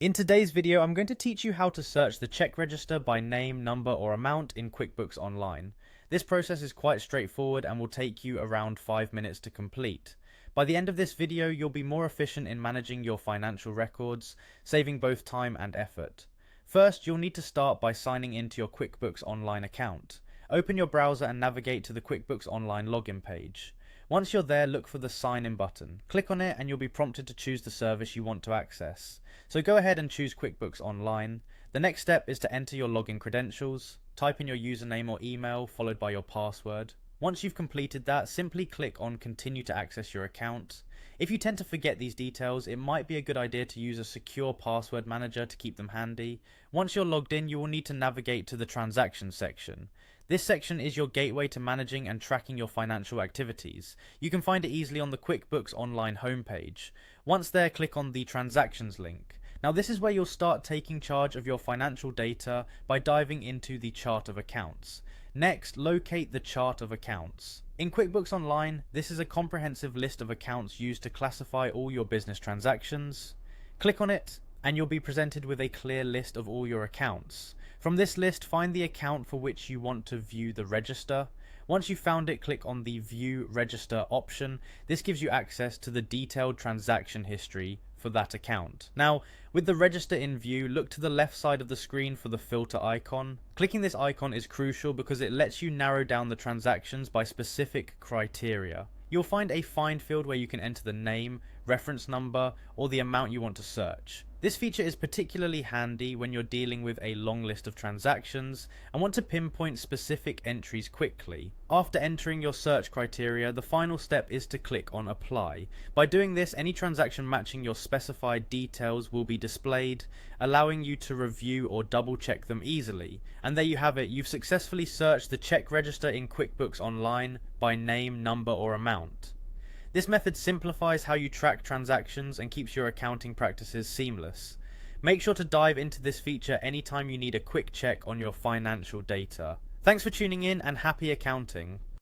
In today's video, I'm going to teach you how to search the check register by name, number, or amount in QuickBooks Online. This process is quite straightforward and will take you around 5 minutes to complete. By the end of this video, you'll be more efficient in managing your financial records, saving both time and effort. First, you'll need to start by signing into your QuickBooks Online account. Open your browser and navigate to the QuickBooks Online login page. Once you're there, look for the Sign In button. Click on it and you'll be prompted to choose the service you want to access. So go ahead and choose QuickBooks Online. The next step is to enter your login credentials. Type in your username or email followed by your password. Once you've completed that, simply click on Continue to access your account. If you tend to forget these details, it might be a good idea to use a secure password manager to keep them handy. Once you're logged in, you will need to navigate to the Transactions section. This section is your gateway to managing and tracking your financial activities. You can find it easily on the QuickBooks Online homepage. Once there, click on the Transactions link. Now this is where you'll start taking charge of your financial data by diving into the Chart of Accounts. Next, locate the Chart of Accounts. In QuickBooks Online, this is a comprehensive list of accounts used to classify all your business transactions. Click on it, and you'll be presented with a clear list of all your accounts. From this list, find the account for which you want to view the register. Once you've found it, click on the View Register option. This gives you access to the detailed transaction history for that account. Now, with the register in view, look to the left side of the screen for the filter icon. Clicking this icon is crucial because it lets you narrow down the transactions by specific criteria. You'll find a Find field where you can enter the name, reference number, or the amount you want to search. This feature is particularly handy when you're dealing with a long list of transactions and want to pinpoint specific entries quickly. After entering your search criteria, the final step is to click on Apply. By doing this, any transaction matching your specified details will be displayed, allowing you to review or double check them easily. And there you have it, you've successfully searched the check register in QuickBooks Online by name, number, or amount. This method simplifies how you track transactions and keeps your accounting practices seamless. Make sure to dive into this feature anytime you need a quick check on your financial data. Thanks for tuning in and happy accounting.